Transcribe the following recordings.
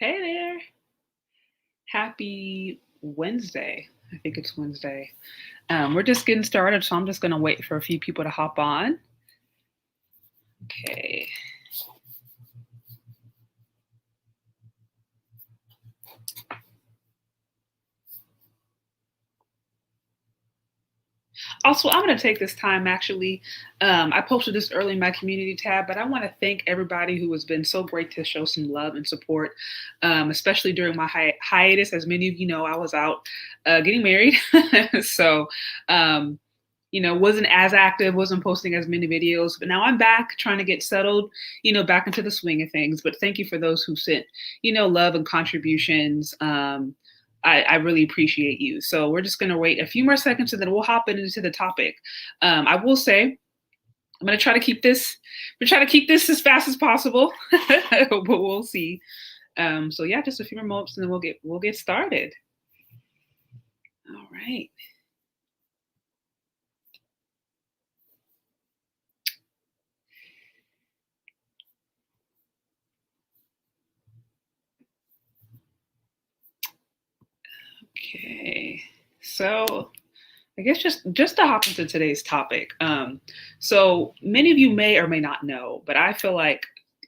Hey there. Happy Wednesday. I think it's Wednesday. We're just getting started, so I'm just going to wait for a few people to hop on. Okay. Also, I'm going to take this time actually. I posted this early in my community tab, but I want to thank everybody who has been so great to show some love and support, especially during my hiatus. As many of you know, I was out getting married. so, um, wasn't as active, wasn't posting as many videos, but now I'm back trying to get settled, back into the swing of things. But thank you for those who sent, love and contributions. I really appreciate you. So we're just going to wait a few more seconds and then we'll hop into the topic. I will say, I'm going to try to keep this, as fast as possible, but we'll see. So yeah, just a few more moments and then we'll get started. All right. Okay, so I guess just to hop into today's topic. So many of you may or may not know, but I feel like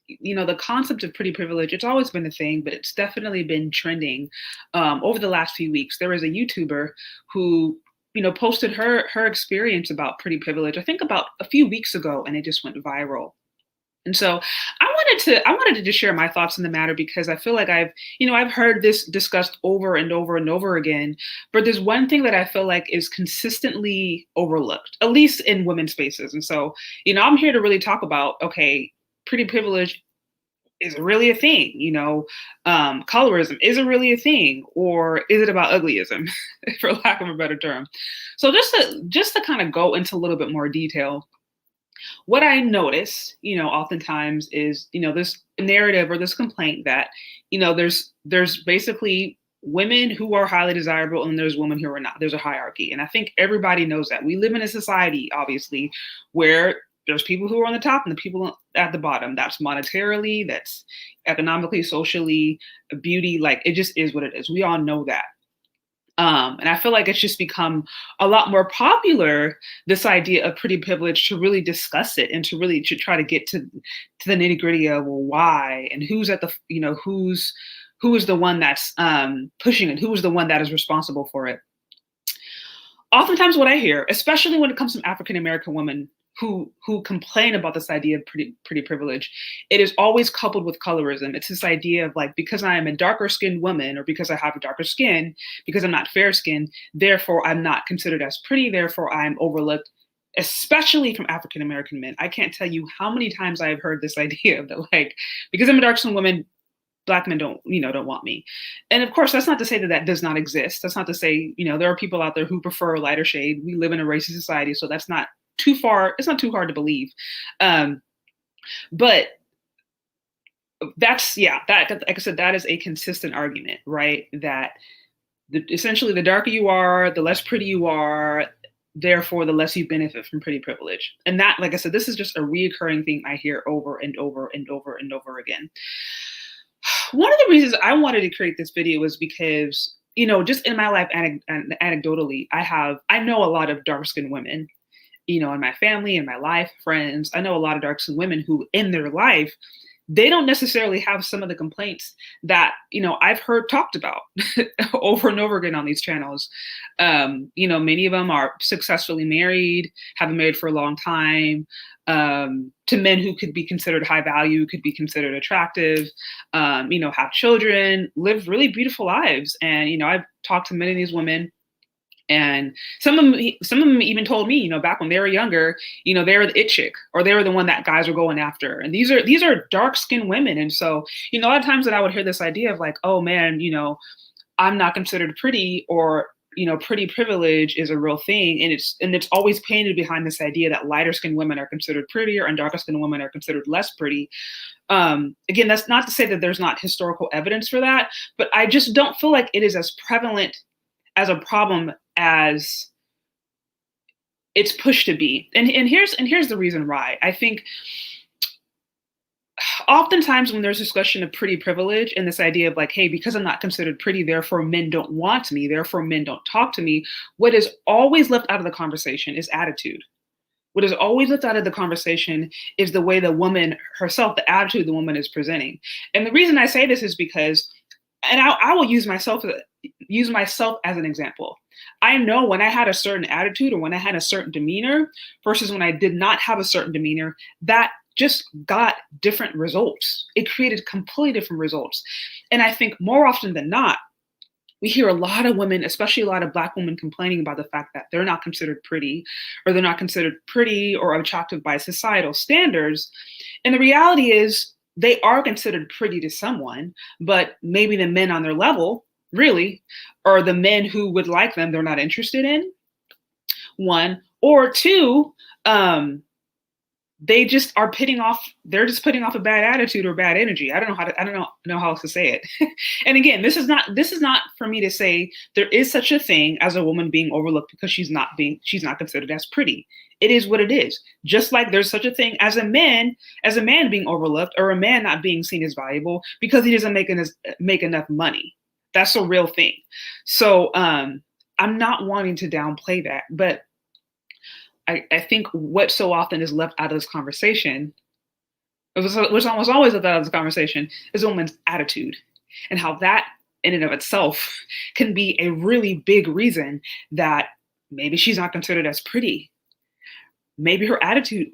the concept of pretty privilege, it's always been a thing, but it's definitely been trending over the last few weeks. There was a YouTuber who posted her experience about pretty privilege, I think about a few weeks ago, and it just went viral. And so I wanted to just share my thoughts on the matter because I feel like I've heard this discussed over and over and over again, but there's one thing that I feel like is consistently overlooked, at least in women's spaces. And so, I'm here to really talk about, okay, pretty privilege is it really a thing? Colorism is it really a thing, or is it about uglyism, for lack of a better term? So just to kind of go into a little bit more detail, what I notice, oftentimes is, this narrative or this complaint that, there's basically women who are highly desirable and there's women who are not. There's a hierarchy. And I think everybody knows that. We live in a society, obviously, where there's people who are on the top and the people at the bottom. That's monetarily, that's economically, socially, beauty, like it just is what it is. We all know that. And I feel like it's just become a lot more popular, this idea of pretty privilege, to really discuss it and to try to get to the nitty gritty of, well, why and who's at the, who is the one that's pushing it, who is the one that is responsible for it. Oftentimes what I hear, especially when it comes from African American women who complain about this idea of pretty privilege, it is always coupled with colorism. It's this idea of like, because I am a darker skinned woman, or because I have a darker skin, because I'm not fair skinned, therefore I'm not considered as pretty, therefore I'm overlooked, especially from African American men. I can't tell you how many times I have heard this idea that, like, because I'm a dark skinned woman, Black men don't want me. And of course, that's not to say that that does not exist. That's not to say, there are people out there who prefer a lighter shade. We live in a racist society, so that's not too far. It's not too hard to believe. But that's, that, like I said, that is a consistent argument, right? That essentially the darker you are, the less pretty you are, therefore the less you benefit from pretty privilege. And that, like I said, this is just a reoccurring thing I hear over and over and over and over again. One of the reasons I wanted to create this video was because, just in my life, anecdotally, I know a lot of dark-skinned women, in my family, in my life, friends. I know a lot of dark-skinned women who, in their life, they don't necessarily have some of the complaints that, I've heard talked about over and over again on these channels. Many of them are successfully married, have been married for a long time, to men who could be considered high value, could be considered attractive, have children, live really beautiful lives. And, I've talked to many of these women, and some of them even told me, back when they were younger, they were the it chick, or they were the one that guys were going after. And these are dark-skinned women. And so, a lot of times that I would hear this idea of like, oh man, I'm not considered pretty, or, pretty privilege is a real thing. And it's always painted behind this idea that lighter-skinned women are considered prettier and darker-skinned women are considered less pretty. Again, that's not to say that there's not historical evidence for that, but I just don't feel like it is as prevalent as a problem as it's pushed to be. And here's the reason why. I think oftentimes when there's discussion of pretty privilege and this idea of like, hey, because I'm not considered pretty, therefore men don't want me, therefore men don't talk to me, what is always left out of the conversation is attitude. What is always left out of the conversation is the way the woman herself, the attitude the woman is presenting. And the reason I say this is because, and I will use myself as an example. I know when I had a certain attitude or when I had a certain demeanor versus when I did not have a certain demeanor, that just got different results. It created completely different results. And I think more often than not, we hear a lot of women, especially a lot of Black women, complaining about the fact that they're not considered pretty, or they're not considered pretty or attractive by societal standards. And the reality is they are considered pretty to someone, but maybe the men on their level, really, or the men who would like them, they're not interested in. One, or two, they just are they're just putting off a bad attitude or bad energy. I don't know how else to say it. And again, this is not for me to say there is such a thing as a woman being overlooked because she's not considered as pretty. It is what it is. Just like there's such a thing as a man being overlooked or a man not being seen as valuable because he doesn't make enough money. That's a real thing. So I'm not wanting to downplay that, but I think what so often is left out of this conversation, which almost always left out of this conversation, is a woman's attitude and how that in and of itself can be a really big reason that maybe she's not considered as pretty. Maybe her attitude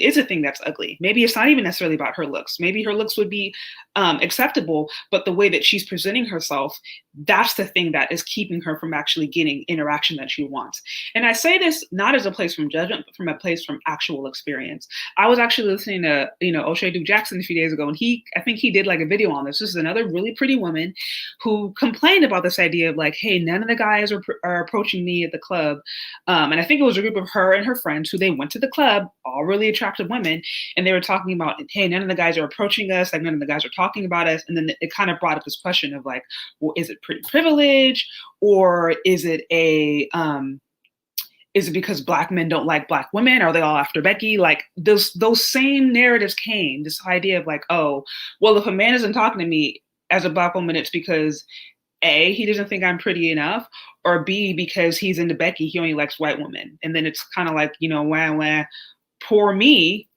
is a thing that's ugly. Maybe it's not even necessarily about her looks. Maybe her looks would be acceptable, but the way that she's presenting herself, that's the thing that is keeping her from actually getting interaction that she wants. And I say this not as a place from judgment, but from a place from actual experience. I was actually listening to, O'Shea Duke Jackson a few days ago, and I think he did like a video on this. This is another really pretty woman who complained about this idea of like, hey, none of the guys are approaching me at the club. And I think it was a group of her and her friends who they went to the club, all really attractive women, and they were talking about, hey, none of the guys are approaching us, like none of the guys are talking about us. And then it kind of brought up this question of like, well, is it pretty privilege, or is it because Black men don't like Black women? Are they all after Becky? Like those same narratives came, this idea of like, oh, well, if a man isn't talking to me as a Black woman, it's because A, he doesn't think I'm pretty enough, or B, because he's into Becky, he only likes white women. And then it's kind of like, wah, poor me,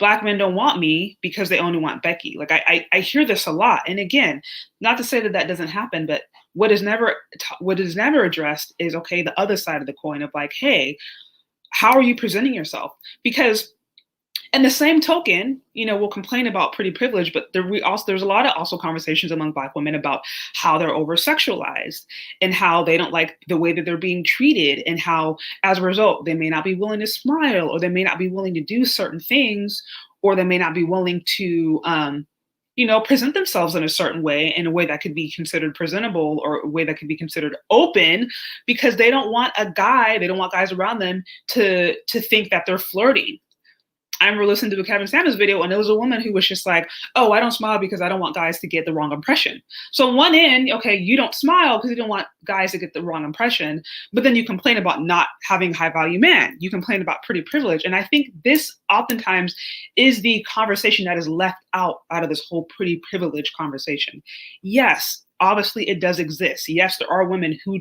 Black men don't want me because they only want Becky. Like I hear this a lot. And again, not to say that doesn't happen, but what is never addressed is, okay, the other side of the coin of like, hey, how are you presenting yourself? Because and the same token, we'll complain about pretty privilege, but there's a lot of also conversations among Black women about how they're over-sexualized and how they don't like the way that they're being treated, and how, as a result, they may not be willing to smile, or they may not be willing to do certain things, or they may not be willing to, present themselves in a certain way, in a way that could be considered presentable, or a way that could be considered open, because they don't want guys around them to think that they're flirting. I remember listening to a Kevin Samuels video, and there was a woman who was just like, oh, I don't smile because I don't want guys to get the wrong impression. So on one end, okay, you don't smile because you don't want guys to get the wrong impression, but then you complain about not having high value man. You complain about pretty privilege. And I think this oftentimes is the conversation that is left out of this whole pretty privilege conversation. Yes, obviously it does exist. Yes, there are women who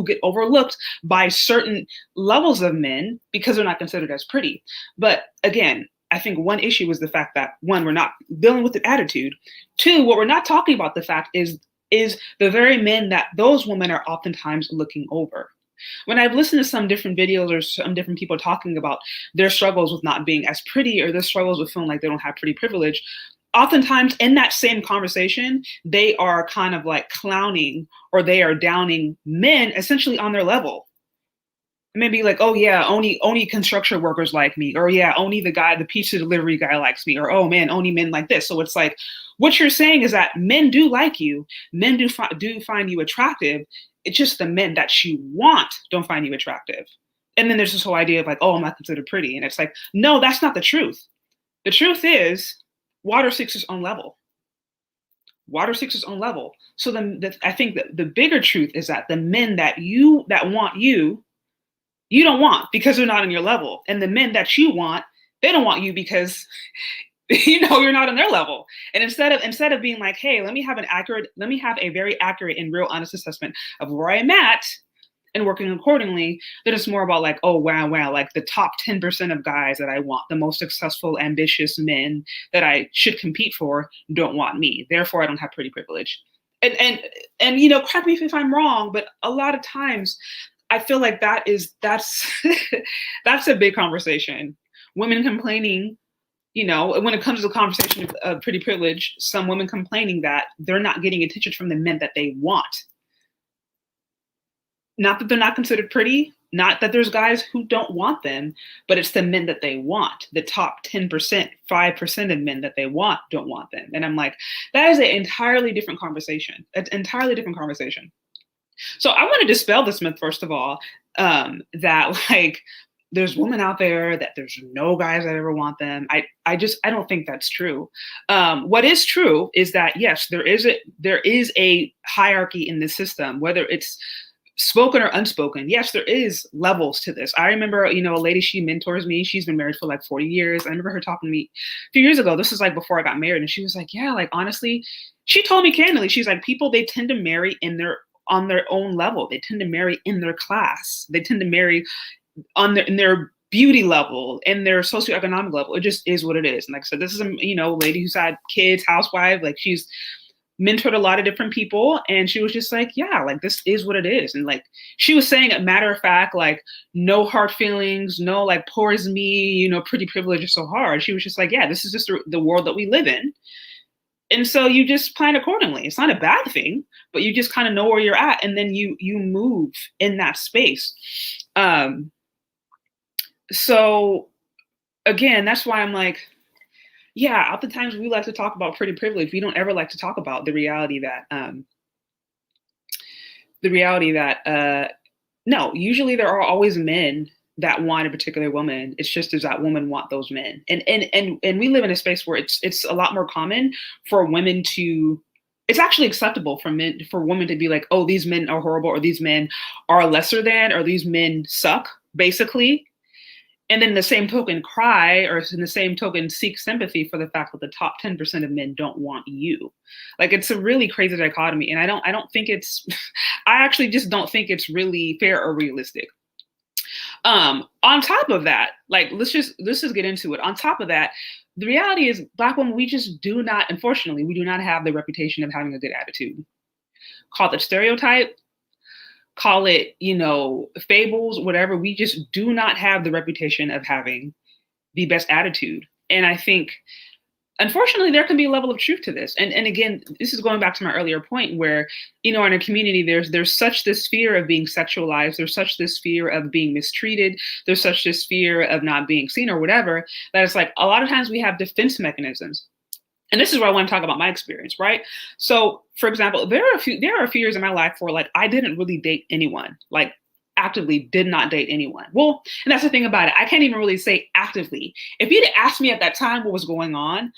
get overlooked by certain levels of men because they're not considered as pretty. But again, I think one issue is the fact that, one, we're not dealing with the attitude. Two, what we're not talking about the fact is the very men that those women are oftentimes looking over. When I've listened to some different videos or some different people talking about their struggles with not being as pretty, or their struggles with feeling like they don't have pretty privilege, oftentimes in that same conversation, they are kind of like clowning, or they are downing men essentially on their level. Maybe like, oh yeah, only construction workers like me, or yeah, only the pizza delivery guy likes me, or oh man, only men like this. So it's like, what you're saying is that men do like you, men do find you attractive. It's just the men that you want don't find you attractive. And then there's this whole idea of like, oh, I'm not considered pretty. And it's like, no, that's not the truth. The truth is, water seeks its own level. Water seeks its own level. So I think that the bigger truth is that the men that want you don't want because they're not on your level. And the men that you want, they don't want you because You're not on their level. And instead of being like, hey, let me have a very accurate and real honest assessment of where I'm at and working accordingly, then it's more about like, oh, wow, like the top 10% of guys that I want, the most successful, ambitious men that I should compete for, don't want me. Therefore, I don't have pretty privilege. And correct me if I'm wrong, but a lot of times I feel like that's that's a big conversation. Women complaining, when it comes to the conversation of pretty privilege, some women complaining that they're not getting attention from the men that they want. Not that they're not considered pretty, not that there's guys who don't want them, but it's the men that they want. The top 10%, 5% of men that they want don't want them. And I'm like, that is an entirely different conversation. An entirely different conversation. So I want to dispel this myth, first of all, that like there's women out there that there's no guys that ever want them. I don't think that's true. What is true is that, yes, there is a hierarchy in this system, whether it's spoken or unspoken. Yes, there is levels to this. I remember, a lady, she mentors me. She's been married for like 40 years. I remember her talking to me a few years ago. This is like before I got married. And she was like, yeah, like, honestly, she told me candidly, she's like, people, they tend to marry on their own level. They tend to marry in their class. They tend to marry in their beauty level, in their socioeconomic level. It just is what it is. And like I said, this is a, lady who's had kids, housewife, like she's mentored a lot of different people. And she was just like, yeah, like this is what it is. And like, she was saying, a matter of fact, like no hard feelings, no like poor is me, pretty privilege is so hard. She was just like, yeah, this is just the world that we live in. And so you just plan accordingly. It's not a bad thing, but you just kind of know where you're at. And then you move in that space. So again, that's why I'm like, yeah, oftentimes we like to talk about pretty privilege. We don't ever like to talk about the reality that no, usually there are always men that want a particular woman. It's just does that woman want those men? And we live in a space where it's a lot more common for women to, it's actually acceptable for women to be like, oh, these men are horrible, or these men are lesser than, or these men suck, basically. And then in the same token cry, or in the same token seek sympathy for the fact that the top 10% of men don't want you. Like, it's a really crazy dichotomy. And I don't think it's, I actually just don't think it's really fair or realistic. On top of that, like, let's just get into it. On top of that, the reality is Black women, we just do not, unfortunately, we do not have the reputation of having a good attitude. Call it stereotype, call it, fables, whatever. We just do not have the reputation of having the best attitude. And I think, unfortunately, there can be a level of truth to this. And again, this is going back to my earlier point where, in a community, there's such this fear of being sexualized. There's such this fear of being mistreated. There's such this fear of not being seen or whatever, that it's like a lot of times we have defense mechanisms. And this is where I want to talk about my experience, right? So, for example, there are a few years in my life where like I didn't really date anyone, like actively did not date anyone. Well, and that's the thing about it. I can't even really say actively. If you'd asked me at that time what was going on,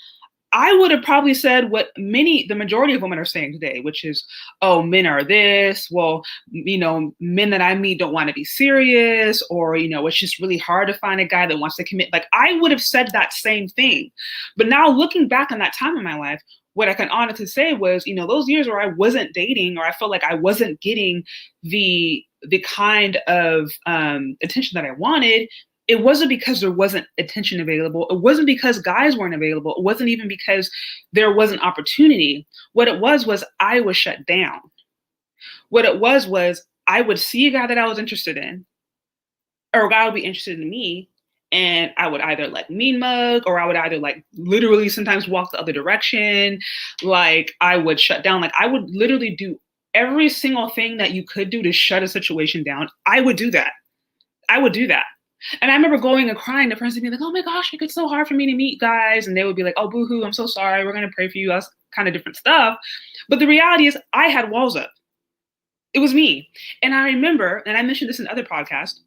I would have probably said what the majority of women are saying today, which is, oh, men are this. Well, men that I meet don't want to be serious, or, it's just really hard to find a guy that wants to commit. Like, I would have said that same thing. But now looking back on that time in my life, what I can honestly say was, those years where I wasn't dating, or I felt like I wasn't getting the kind of attention that I wanted, it wasn't because there wasn't attention available. It wasn't because guys weren't available. It wasn't even because there wasn't opportunity. What it was I was shut down. What it was I would see a guy that I was interested in, or a guy would be interested in me, and I would either like mean mug, or I would either like literally sometimes walk the other direction. Like, I would shut down. Like, I would literally do every single thing that you could do to shut a situation down. I would do that. And I remember going and crying to friends and being like, oh my gosh, it's so hard for me to meet guys. And they would be like, oh, boohoo, I'm so sorry. We're going to pray for you. That's kind of different stuff. But the reality is I had walls up. It was me. And I remember, and I mentioned this in other podcasts,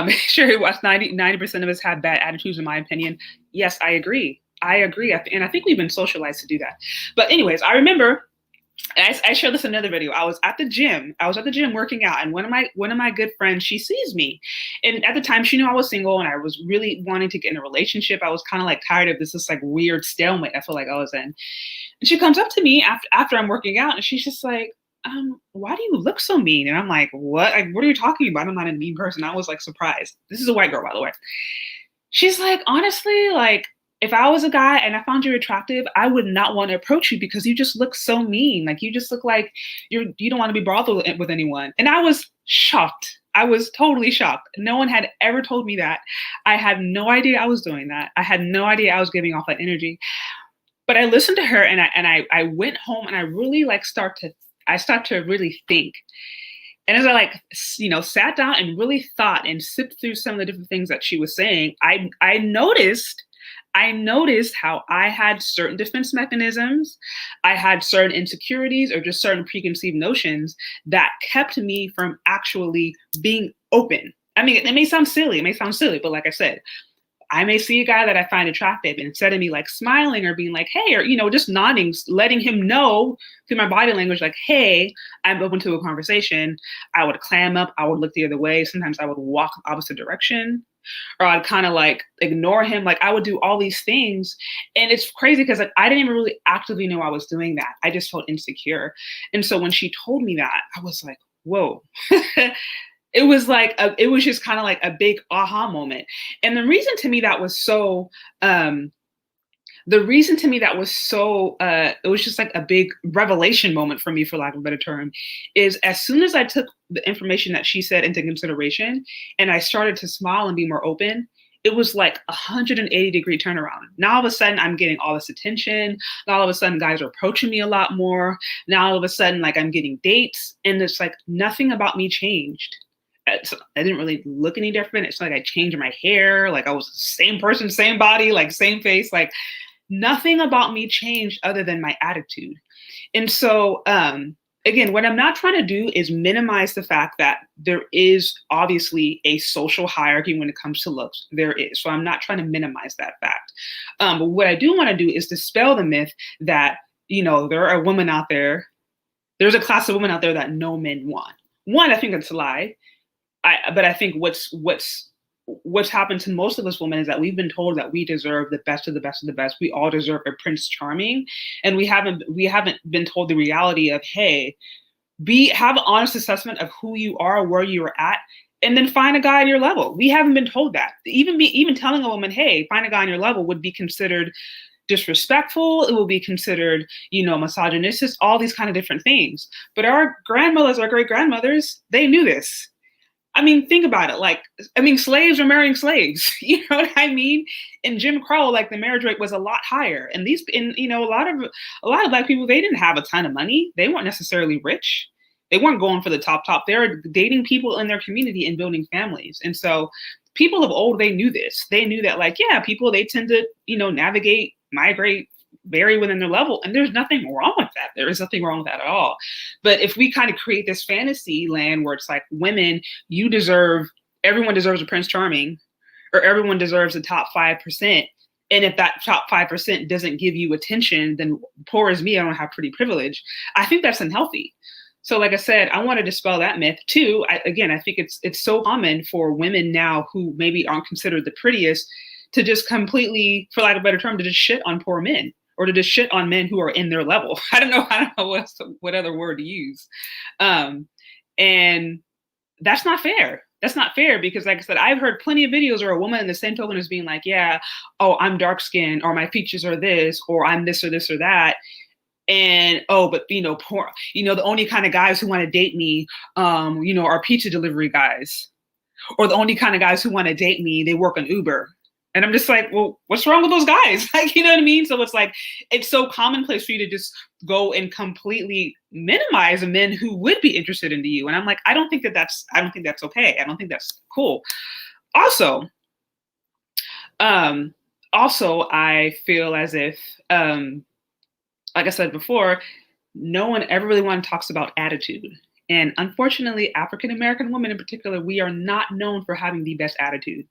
Sherry West, 90% of us have bad attitudes, in my opinion. Yes, I agree. And I think we've been socialized to do that. But anyways, I remember I shared this in another video. I was at the gym. I was at the gym working out, and one of my good friends, she sees me, and at the time she knew I was single, and I was really wanting to get in a relationship. I was kind of like tired of this like weird stalemate I feel like I was in. And she comes up to me after I'm working out, and she's just like, why do you look so mean? And I'm like, what? Like, what are you talking about? I'm not a mean person. I was like surprised. This is a white girl, by the way. She's like, honestly, like, if I was a guy and I found you attractive, I would not want to approach you because you just look so mean. Like, you just look like you don't want to be bothered with anyone. And I was shocked. I was totally shocked. No one had ever told me that. I had no idea I was doing that. I had no idea I was giving off that energy. But I listened to her, and I went home, and I really like start to really think. And as I like, sat down and really thought and sipped through some of the different things that she was saying, I noticed how I had certain defense mechanisms, I had certain insecurities or just certain preconceived notions that kept me from actually being open. I mean, it may sound silly, but like I said, I may see a guy that I find attractive, and instead of me like smiling or being like, hey, or, just nodding, letting him know through my body language, like, hey, I'm open to a conversation, I would clam up, I would look the other way. Sometimes I would walk opposite direction, or I'd kind of like ignore him. Like, I would do all these things. And it's crazy because like, I didn't even really actively know I was doing that. I just felt insecure. And so when she told me that, I was like, whoa. It was like, it was just kind of like a big aha moment. And the reason to me that was so, it was just like a big revelation moment for me, for lack of a better term, is as soon as I took the information that she said into consideration and I started to smile and be more open, it was like 180-degree turnaround. Now all of a sudden I'm getting all this attention. Now all of a sudden guys are approaching me a lot more. Now all of a sudden, like, I'm getting dates, and it's like nothing about me changed. I didn't really look any different. It's like I changed my hair. Like, I was the same person, same body, like same face. Like, nothing about me changed other than my attitude. And so, again, what I'm not trying to do is minimize the fact that there is obviously a social hierarchy when it comes to looks. There is. So I'm not trying to minimize that fact. But what I do want to do is dispel the myth that, there are women out there. There's a class of women out there that no men want. One, I think that's a lie. But I think what's happened to most of us women is that we've been told that we deserve the best of the best of the best. We all deserve a Prince Charming, and we haven't been told the reality of, hey, have an honest assessment of who you are, where you are at, and then find a guy on your level. We haven't been told that. Even telling a woman, hey, find a guy on your level, would be considered disrespectful. It will be considered, misogynistic, all these kind of different things. But our grandmothers, our great grandmothers, they knew this. I mean, think about it. Slaves are marrying slaves. You know what I mean? In Jim Crow, like, the marriage rate was a lot higher. And a lot of Black people, they didn't have a ton of money. They weren't necessarily rich. They weren't going for the top. They were dating people in their community and building families. And so people of old, they knew this. They knew that, like, yeah, people, they tend to, navigate, migrate, vary within their level. And there's nothing wrong with that. There is nothing wrong with that at all. But if we kind of create this fantasy land where it's like, women, everyone deserves a Prince Charming, or everyone deserves the top 5%. And if that top 5% doesn't give you attention, then poor as me, I don't have pretty privilege. I think that's unhealthy. So like I said, I want to dispel that myth too. I think it's so common for women now who maybe aren't considered the prettiest to just completely, for lack of a better term, to just shit on poor men, or to just shit on men who are in their level. I don't know what other word to use. And that's not fair. That's not fair, because like I said, I've heard plenty of videos where a woman in the same token is being like, yeah, oh, I'm dark skinned, or my features are this, or I'm this or this or that. And, oh, but, poor, the only kind of guys who want to date me, are pizza delivery guys, or the only kind of guys who want to date me, they work on Uber. And I'm just like, well, what's wrong with those guys? Like, you know what I mean? So it's like, it's so commonplace for you to just go and completely minimize men who would be interested into you. And I'm like, I don't think that's okay. I don't think that's cool. Also, I feel as if, like I said before, no one ever really talks about attitude. And unfortunately, African-American women in particular, we are not known for having the best attitude.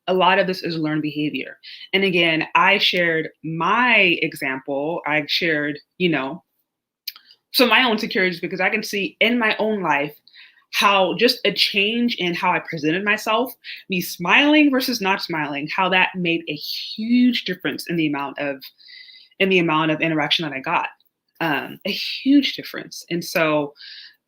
A lot of this is learned behavior. And again, I shared my example. I shared, So my own insecurities, because I can see in my own life how just a change in how I presented myself, me smiling versus not smiling, how that made a huge difference in the amount of interaction that I got. A huge difference. And so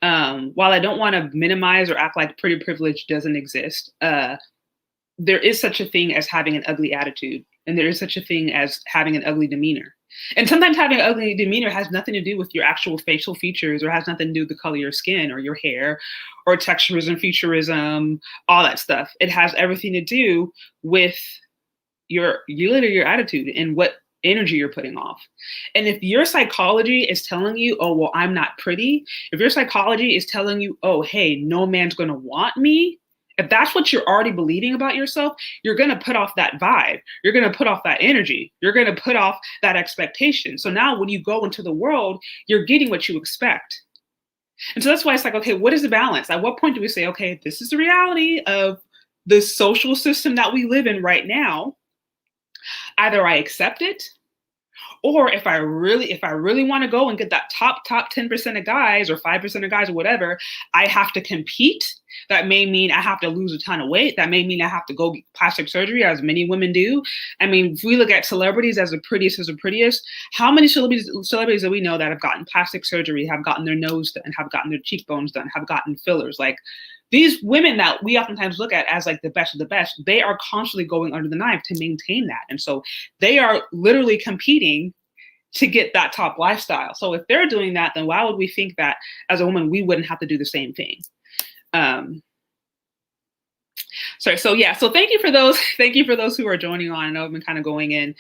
while I don't want to minimize or act like pretty privilege doesn't exist, there is such a thing as having an ugly attitude, and there is such a thing as having an ugly demeanor. And sometimes having an ugly demeanor has nothing to do with your actual facial features, or has nothing to do with the color of your skin or your hair or texturism, featurism, all that stuff. It has everything to do with your attitude and what energy you're putting off. And if your psychology is telling you, oh, well, I'm not pretty, if your psychology is telling you, oh, hey, no man's going to want me, if that's what you're already believing about yourself, you're going to put off that vibe. You're going to put off that energy. You're going to put off that expectation. So now when you go into the world, you're getting what you expect. And so that's why it's like, okay, what is the balance? At what point do we say, okay, this is the reality of the social system that we live in right now. Either I accept it, or if I really want to go and get that top 10% of guys or 5% of guys or whatever, I have to compete. That may mean I have to lose a ton of weight. That may mean I have to go get plastic surgery, as many women do. I mean, if we look at celebrities as the prettiest, how many celebrities do we know that have gotten plastic surgery, have gotten their nose done, have gotten their cheekbones done, have gotten fillers? Like, these women that we oftentimes look at as like the best of the best, they are constantly going under the knife to maintain that. And so they are literally competing to get that top lifestyle. So if they're doing that, then why would we think that as a woman, we wouldn't have to do the same thing? So thank you for those who are joining on. I know I've been kind of going in,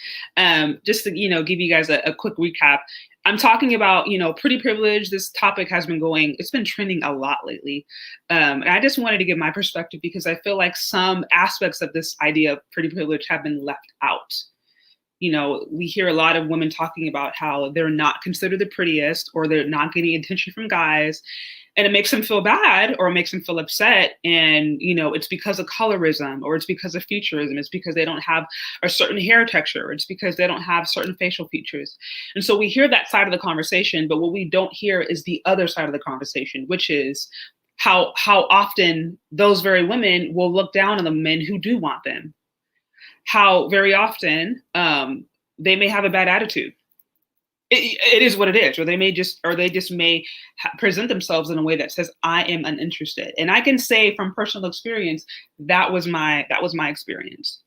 just to, give you guys a quick recap. I'm talking about, pretty privilege. This topic has been it's been trending a lot lately. And I just wanted to give my perspective, because I feel like some aspects of this idea of pretty privilege have been left out. We hear a lot of women talking about how they're not considered the prettiest, or they're not getting attention from guys. And it makes them feel bad, or it makes them feel upset. And, it's because of colorism, or it's because of Featurism. It's because they don't have a certain hair texture. Or it's because they don't have certain facial features. And so we hear that side of the conversation, but what we don't hear is the other side of the conversation, which is how often those very women will look down on the men who do want them. How very often they may have a bad attitude. It is what it is, or they just may present themselves in a way that says, I am uninterested. And I can say from personal experience, that was my experience.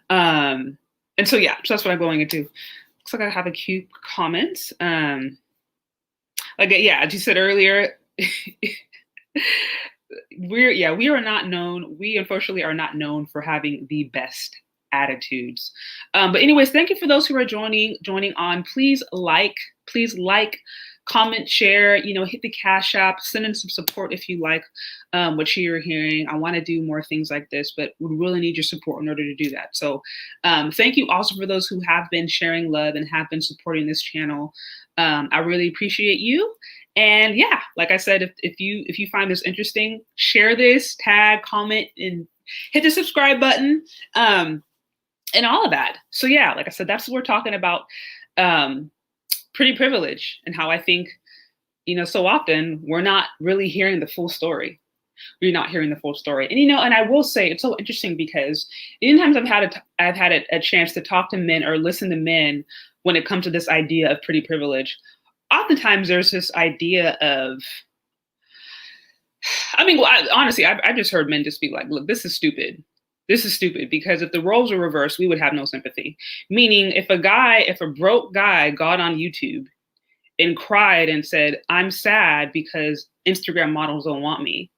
And so that's what I'm going into. Looks like I have a few comments. As you said earlier, we unfortunately are not known for having the best attitudes. But anyways, thank you for those who are joining on. Please like, comment, share, hit the Cash App, send in some support if you like what you're hearing. I want to do more things like this, but we really need your support in order to do that. So thank you also for those who have been sharing love and have been supporting this channel. I really appreciate you. And like I said, if you find this interesting, share this, tag, comment, and hit the subscribe button. And all of that. So like I said, that's what we're talking about, pretty privilege, and how I think, so often we're not really hearing the full story. We're not hearing the full story. And, and I will say it's so interesting, because anytime I've had a chance to talk to men or listen to men when it comes to this idea of pretty privilege, oftentimes there's this idea of, honestly, I've just heard men just be like, look, this is stupid. This is stupid, because if the roles were reversed, we would have no sympathy. Meaning, if a broke guy got on YouTube and cried and said, I'm sad because Instagram models don't want me,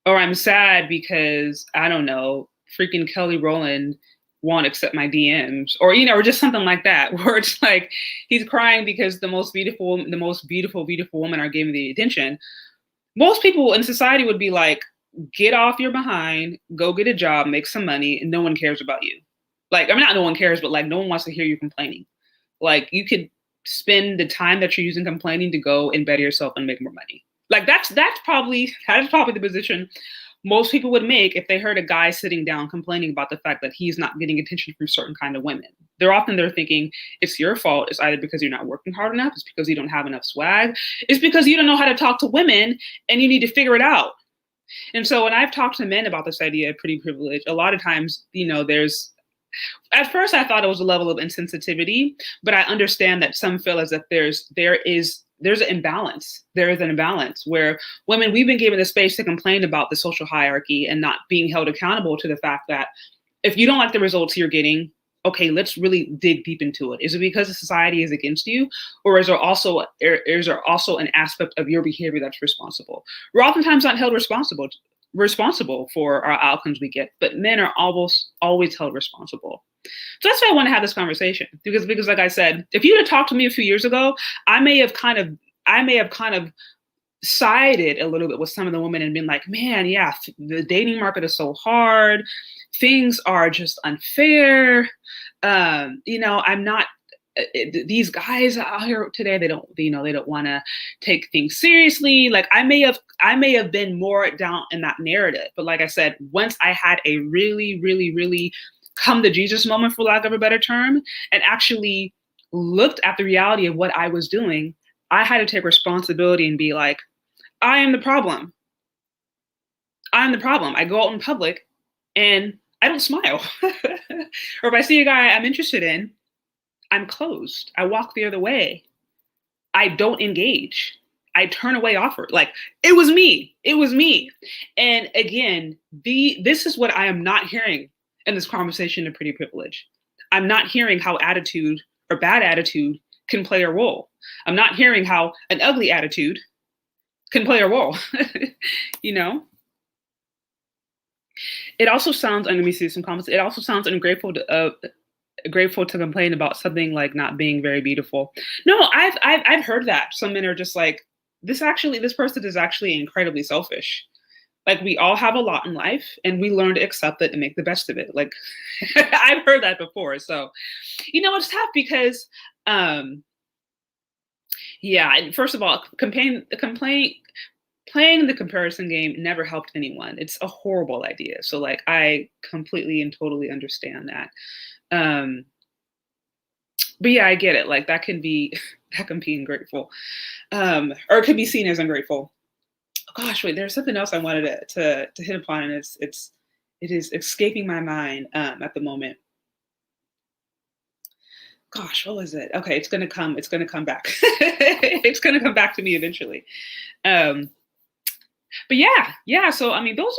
or I'm sad because, I don't know, freaking Kelly Rowland won't accept my DMs, or, or just something like that, where it's like, he's crying because the most beautiful women are giving the attention. Most people in society would be like, get off your behind, go get a job, make some money, and no one cares about you. Like, not no one cares, but like, no one wants to hear you complaining. Like, you could spend the time that you're using complaining to go and better yourself and make more money. Like, that's probably the position most people would make if they heard a guy sitting down complaining about the fact that he's not getting attention from certain kind of women. They're thinking it's your fault. It's either because you're not working hard enough, it's because you don't have enough swag, it's because you don't know how to talk to women and you need to figure it out. And so when I've talked to men about this idea of pretty privilege, a lot of times, there's, at first I thought it was a level of insensitivity, but I understand that some feel as if there's an imbalance. There is an imbalance where women, we've been given the space to complain about the social hierarchy and not being held accountable to the fact that if you don't like the results you're getting, okay, let's really dig deep into it. Is it because the society is against you, or is there also an aspect of your behavior that's responsible? We're oftentimes not held responsible for our outcomes we get, but men are almost always held responsible. So that's why I want to have this conversation, because like I said, if you had talked to me a few years ago, I may have kind of sided a little bit with some of the women and been like, man, yeah, the dating market is so hard. Things are just unfair. I'm not, these guys out here today, they don't want to take things seriously. Like I may have been more down in that narrative. But like I said, once I had a really, really, really come to Jesus moment, for lack of a better term, and actually looked at the reality of what I was doing, I had to take responsibility and be like, I am the problem. I'm the problem. I go out in public and I don't smile. Or if I see a guy I'm interested in, I'm closed. I walk the other way. I don't engage. I turn away offers. Like it was me. It was me. And again, this is what I am not hearing in this conversation of pretty privilege. I'm not hearing how attitude or bad attitude can play a role. I'm not hearing how an ugly attitude can play a role. It also sounds, and let me see some comments. It also sounds ungrateful to complain about something like not being very beautiful. No, I've heard that. Some men are just like, this person is actually incredibly selfish. Like we all have a lot in life and we learn to accept it and make the best of it. Like I've heard that before. So, it's tough because, first of all, playing the comparison game never helped anyone. It's a horrible idea. So like, I completely and totally understand that. But yeah, I get it. Like that can be ungrateful, or it could be seen as ungrateful. Gosh, wait, there's something else I wanted to hit upon, and it is escaping my mind at the moment. Gosh, what was it? Okay, it's gonna come back. It's gonna come back to me eventually. But yeah. So I mean, those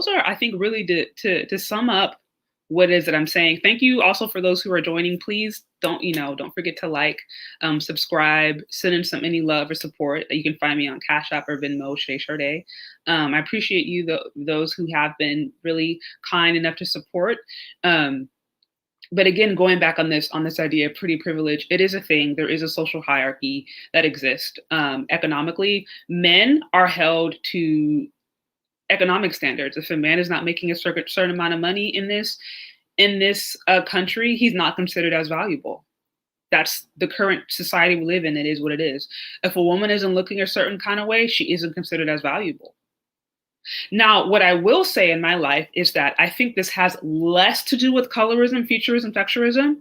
are I think really to sum up what is it I'm saying. Thank you also for those who are joining. Please don't forget to like, subscribe, send in any love or support. You can find me on Cash App or Venmo, Shay Sade. I appreciate you, those who have been really kind enough to support. But again, going back on this idea of pretty privilege, it is a thing. There is a social hierarchy that exists. Economically, men are held to economic standards. If a man is not making a certain amount of money in this country, he's not considered as valuable. That's the current society we live in. It is what it is. If a woman isn't looking a certain kind of way, she isn't considered as valuable. Now, what I will say in my life is that I think this has less to do with colorism, Featurism, Texturism,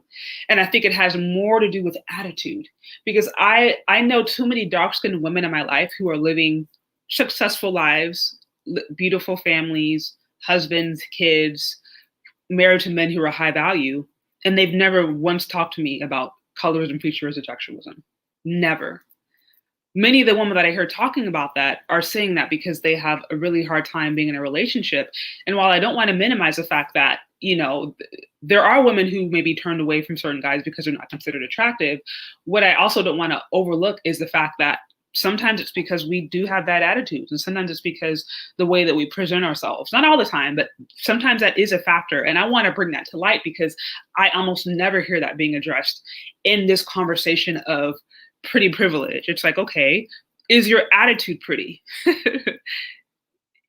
and I think it has more to do with attitude. Because I know too many dark-skinned women in my life who are living successful lives, beautiful families, husbands, kids, married to men who are high value, and they've never once talked to me about colorism, Featurism, Texturism. Never. Many of the women that I hear talking about that are saying that because they have a really hard time being in a relationship. And while I don't want to minimize the fact that, there are women who may be turned away from certain guys because they're not considered attractive, what I also don't want to overlook is the fact that sometimes it's because we do have bad attitudes, and sometimes it's because the way that we present ourselves. Not all the time, but sometimes that is a factor. And I want to bring that to light because I almost never hear that being addressed in this conversation of pretty privilege. It's like, okay, is your attitude pretty?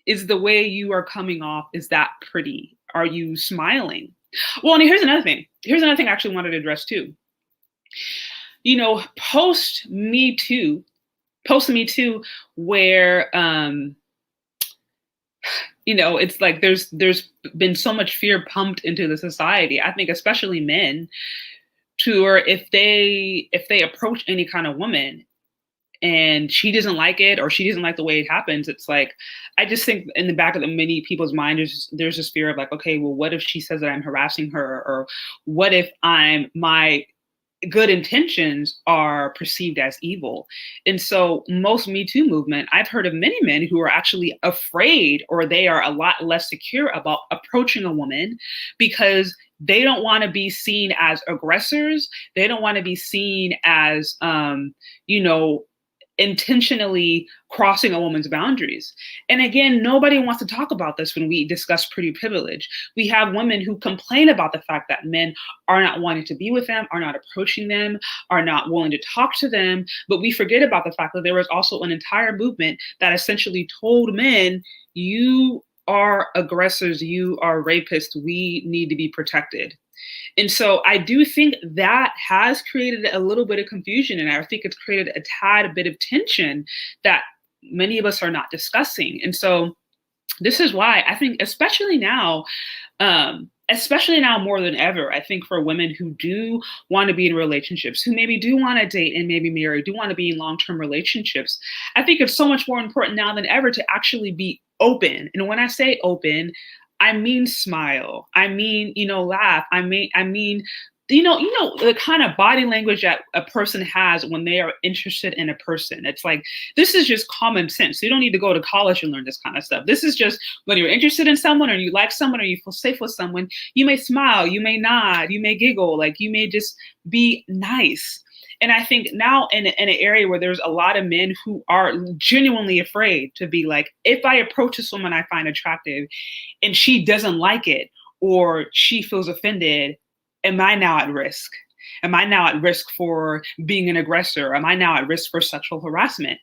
Is the way you are coming off, is that pretty? Are you smiling? Well, and here's another thing. I actually wanted to address too. Post Me Too, where it's like there's been so much fear pumped into the society. I think especially men, to or if they approach any kind of woman and she doesn't like it or she doesn't like the way it happens, it's like I just think in the back of many people's mind there's this fear of like, okay, well, what if she says that I'm harassing her, or what if my good intentions are perceived as evil. And so most Me Too movement, I've heard of many men who are actually afraid, or they are a lot less secure about approaching a woman because they don't want to be seen as aggressors. They don't want to be seen as, intentionally crossing a woman's boundaries. And again, nobody wants to talk about this when we discuss pretty privilege. We have women who complain about the fact that men are not wanting to be with them, are not approaching them, are not willing to talk to them. But we forget about the fact that there was also an entire movement that essentially told men, you are aggressors, you are rapists, we need to be protected. And so I do think that has created a little bit of confusion, and I think it's created a tad bit of tension that many of us are not discussing. And so this is why I think, especially now more than ever, I think for women who do want to be in relationships, who maybe do want to date and maybe marry, do want to be in long-term relationships, I think it's so much more important now than ever to actually be open. And when I say open, I mean smile. I mean, laugh. I mean, the kind of body language that a person has when they are interested in a person. It's like, this is just common sense. You don't need to go to college and learn this kind of stuff. This is just when you're interested in someone, or you like someone, or you feel safe with someone, you may smile, you may nod, you may giggle, like you may just be nice. And I think now in an area where there's a lot of men who are genuinely afraid to be like, if I approach this woman I find attractive and she doesn't like it, or she feels offended, am I now at risk? Am I now at risk for being an aggressor? Am I now at risk for sexual harassment?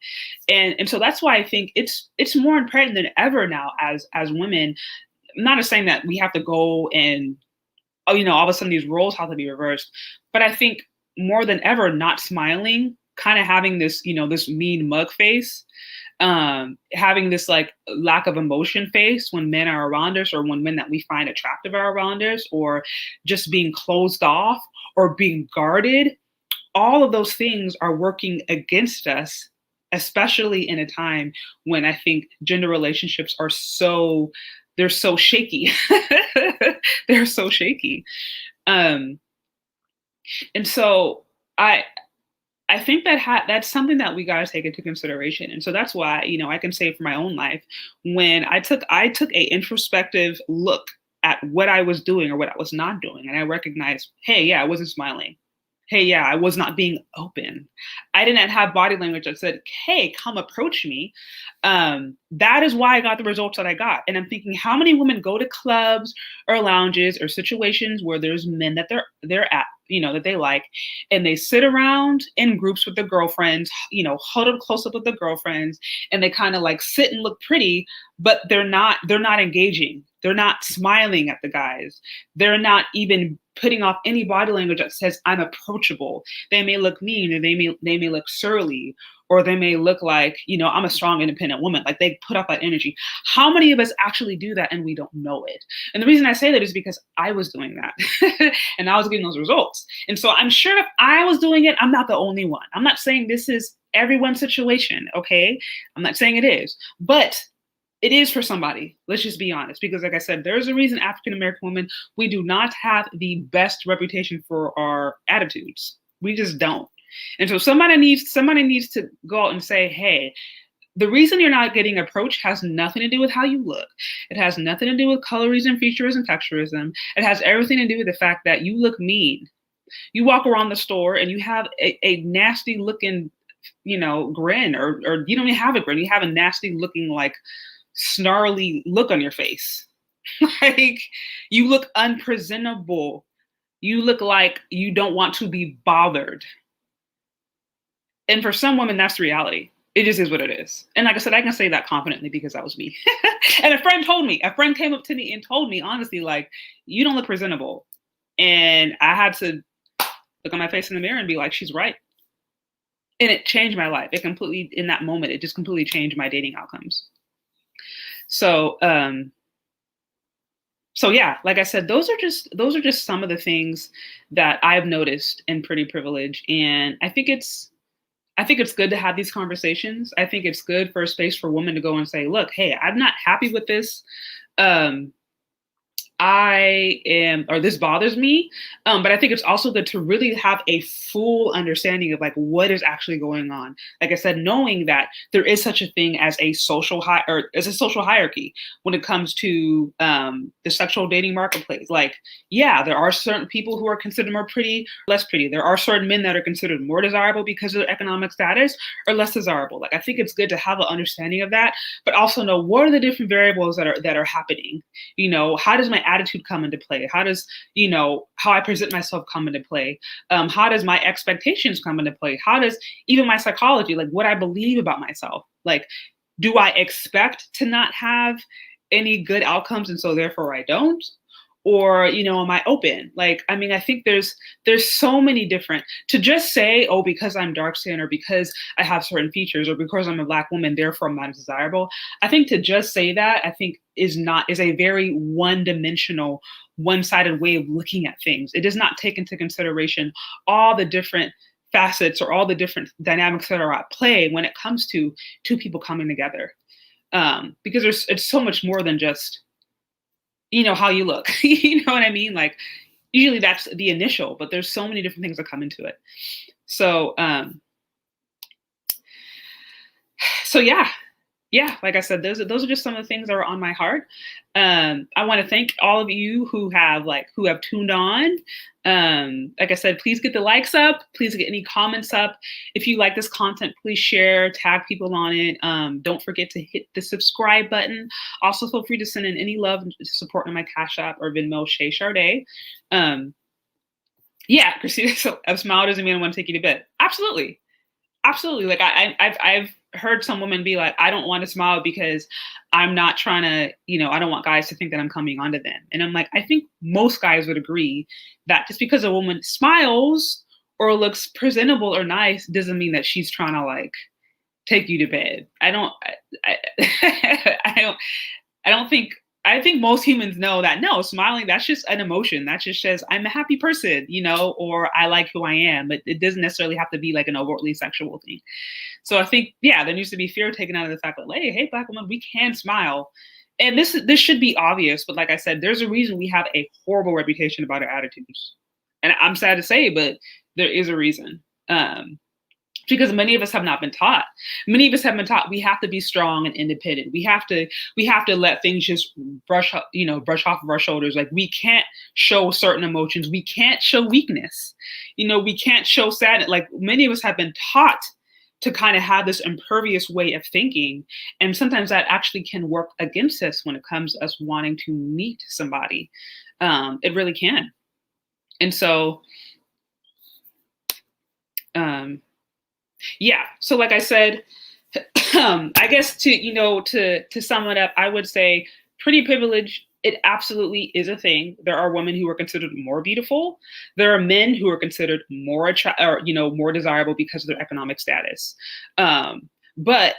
And so that's why I think it's more important than ever now as women. I'm not saying that we have to go and, all of a sudden these roles have to be reversed, but I think more than ever, not smiling, kind of having this, this mean mug face, having this like lack of emotion face when men are around us, or when men that we find attractive are around us, or just being closed off or being guarded. All of those things are working against us, especially in a time when I think gender relationships are they're so shaky. They're so shaky. And so I think that that's something that we got to take into consideration. And so that's why, I can say for my own life, when I took a introspective look at what I was doing or what I was not doing, and I recognized, hey, yeah, I wasn't smiling. Hey, yeah, I was not being open. I didn't have body language that said, hey, come approach me. That is why I got the results that I got. And I'm thinking, how many women go to clubs or lounges or situations where there's men that they're at, that they like, and they sit around in groups with their girlfriends, huddled close up with their girlfriends, and they kind of like sit and look pretty, but they're not engaging. They're not smiling at the guys. They're not even putting off any body language that says I'm approachable. They may look mean, or they may look surly, or they may look like, I'm a strong, independent woman. Like they put up that energy. How many of us actually do that and we don't know it? And the reason I say that is because I was doing that and I was getting those results. And so I'm sure if I was doing it, I'm not the only one. I'm not saying this is everyone's situation, okay? I'm not saying it is, but it is for somebody. Let's just be honest, because like I said, there's a reason African-American women, we do not have the best reputation for our attitudes. We just don't. And so somebody needs to go out and say, hey, the reason you're not getting approached has nothing to do with how you look. It has nothing to do with colorism, featurism, texturism. It has everything to do with the fact that you look mean. You walk around the store and you have a nasty looking, grin, or you don't even have a grin. You have a nasty looking, like, snarly look on your face. Like, you look unpresentable. You look like you don't want to be bothered. And for some women, that's the reality. It just is what it is. And like I said, I can say that confidently because that was me. And a friend came up to me and told me honestly, like, you don't look presentable. And I had to look at my face in the mirror and be like, she's right. And it changed my life. In that moment, it just completely changed my dating outcomes. So, so yeah, like I said, those are just some of the things that I've noticed in pretty privilege, and I think it's good to have these conversations. I think it's good for a space for women to go and say, look, hey, I'm not happy with this. Um, or this bothers me. But I think it's also good to really have a full understanding of like what is actually going on. Like I said, knowing that there is such a thing as a social hierarchy when it comes to the sexual dating marketplace. Like, yeah, there are certain people who are considered more pretty, less pretty. There are certain men that are considered more desirable because of their economic status or less desirable. Like, I think it's good to have an understanding of that, but also know what are the different variables that are happening. How does my attitude come into play? How does, how I present myself come into play? How does my expectations come into play? How does even my psychology, like what I believe about myself, like, do I expect to not have any good outcomes and so therefore I don't? Or, am I open? Like, I mean, I think there's so many different, to just say, oh, because I'm dark skinned or because I have certain features or because I'm a Black woman, therefore I'm not desirable. I think to just say that, I think is a very one-dimensional, one-sided way of looking at things. It does not take into consideration all the different facets or all the different dynamics that are at play when it comes to two people coming together. Because it's so much more than just, how you look. You know what I mean? Like, usually that's the initial, but there's so many different things that come into it. So, yeah, like I said, those are just some of the things that are on my heart. I want to thank all of you who have tuned on. Like I said, please get the likes up. Please get any comments up. If you like this content, please share, tag people on it. Don't forget to hit the subscribe button. Also, feel free to send in any love and support on my Cash App or Venmo, Shay Charday. Yeah, Christina, so a smile doesn't mean I want to take you to bed. Absolutely. Absolutely. Like I've heard some women be like, I don't want to smile because I'm not trying to, I don't want guys to think that I'm coming onto them. And I'm like, I think most guys would agree that just because a woman smiles or looks presentable or nice doesn't mean that she's trying to like take you to bed. I think most humans know that no, smiling, that's just an emotion. That just says I'm a happy person, or I like who I am, but it doesn't necessarily have to be like an overtly sexual thing. So I think, yeah, there needs to be fear taken out of the fact that, hey, Black women, we can smile. And this should be obvious, but like I said, there's a reason we have a horrible reputation about our attitudes. And I'm sad to say, but there is a reason. Because many of us have not been taught. Many of us have been taught we have to be strong and independent. We have to let things just brush off of our shoulders. Like, we can't show certain emotions. We can't show weakness. We can't show sadness. Like, many of us have been taught to kind of have this impervious way of thinking. And sometimes that actually can work against us when it comes to us wanting to meet somebody. It really can. And so, yeah. So like I said, I guess to sum it up, I would say pretty privilege, it absolutely is a thing. There are women who are considered more beautiful. There are men who are considered more more desirable because of their economic status. But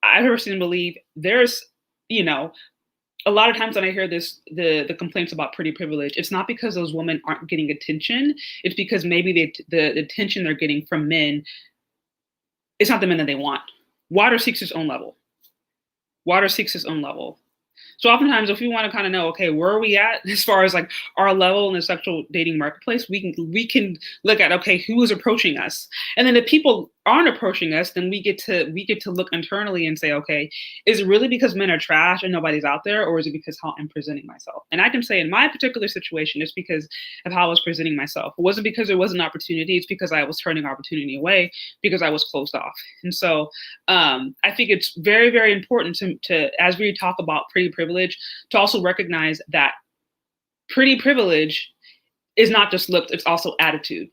I personally believe there's, a lot of times when I hear the complaints about pretty privilege, it's not because those women aren't getting attention. It's because maybe the attention they're getting from men, it's not the men that they want. Water seeks its own level. Water seeks its own level. So oftentimes, if we want to kind of know, okay, where are we at as far as like our level in the sexual dating marketplace, we can look at, okay, who is approaching us, and then if people aren't approaching us, then we get to look internally and say, okay, is it really because men are trash and nobody's out there, or is it because how I'm presenting myself? And I can say in my particular situation, it's because of how I was presenting myself. It wasn't because there was an opportunity; it's because I was turning opportunity away because I was closed off. And so I think it's very, very important to as we talk about pretty privilege, to also recognize that pretty privilege is not just looks, it's also attitude.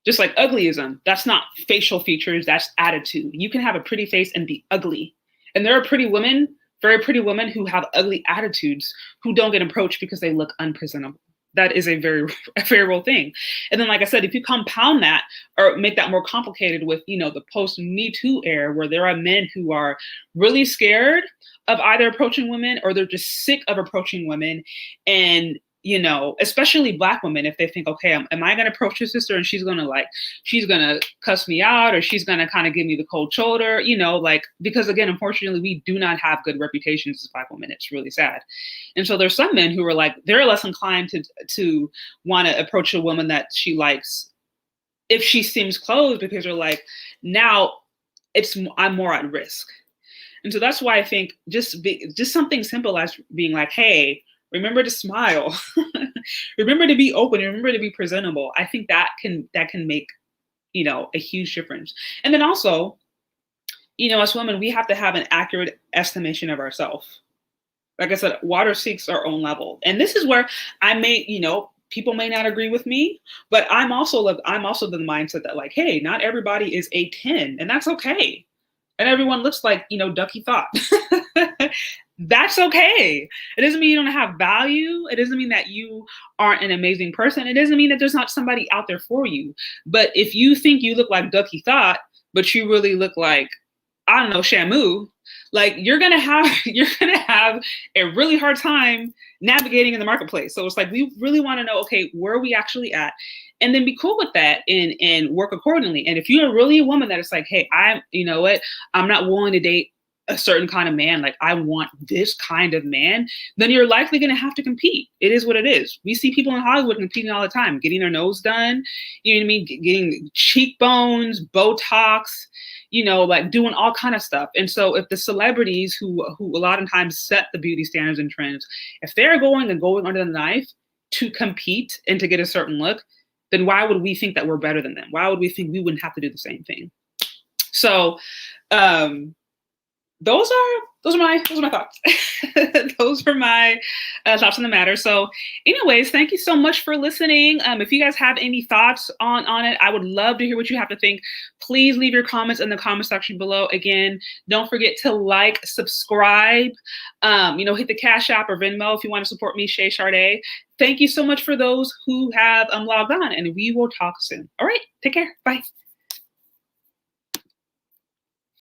Just like ugly-ism, that's not facial features, that's attitude. You can have a pretty face and be ugly. And there are pretty women, very pretty women who have ugly attitudes who don't get approached because they look unpresentable. That is a very a very real thing. And then, like I said, if you compound that or make that more complicated with, the post Me Too era, where there are men who are really scared of either approaching women or they're just sick of approaching women, and especially Black women, if they think, okay, am I going to approach your sister and she's going to cuss me out, or she's going to kind of give me the cold shoulder, because again, unfortunately, we do not have good reputations as Black women. It's really sad. And so there's some men who are like, they're less inclined to want to approach a woman that she likes if she seems closed, because they're like, now I'm more at risk. And so that's why I think just something simple as being like, hey, remember to smile, remember to be open, remember to be presentable. I think that can make, a huge difference. And then also, as women, we have to have an accurate estimation of ourselves. Like I said, water seeks our own level. And this is where I may, people may not agree with me, but I'm also the mindset that like, hey, not everybody is a 10, and that's okay. And everyone looks like, Ducky thought. That's okay. It doesn't mean you don't have value. It doesn't mean that you aren't an amazing person. It doesn't mean that there's not somebody out there for you. But if you think you look like Ducky thought, but you really look like, I don't know, Shamu, like you're gonna have a really hard time navigating in the marketplace. So it's like, we really want to know, okay, where are we actually at? And then be cool with that and work accordingly. And if you're really a woman that is like, hey, I'm not willing to date a certain kind of man, like I want this kind of man, then you're likely going to have to compete. It is what it is. We see people in Hollywood competing all the time, getting their nose done, you know what I mean? Getting cheekbones, Botox, like doing all kind of stuff. And so if the celebrities who a lot of times set the beauty standards and trends, if they're going under the knife to compete and to get a certain look, then why would we think that we're better than them? Why would we think we wouldn't have to do the same thing? So, those are my thoughts. Those are my thoughts on the matter. So anyways, thank you so much for listening. If you guys have any thoughts on it, I would love to hear what you have to think. Please leave your comments in the comment section below. Again, don't forget to like, subscribe, hit the Cash App or Venmo if you want to support me, Shay Sade. Thank you so much for those who have logged on, and we will talk soon. All right, take care. Bye.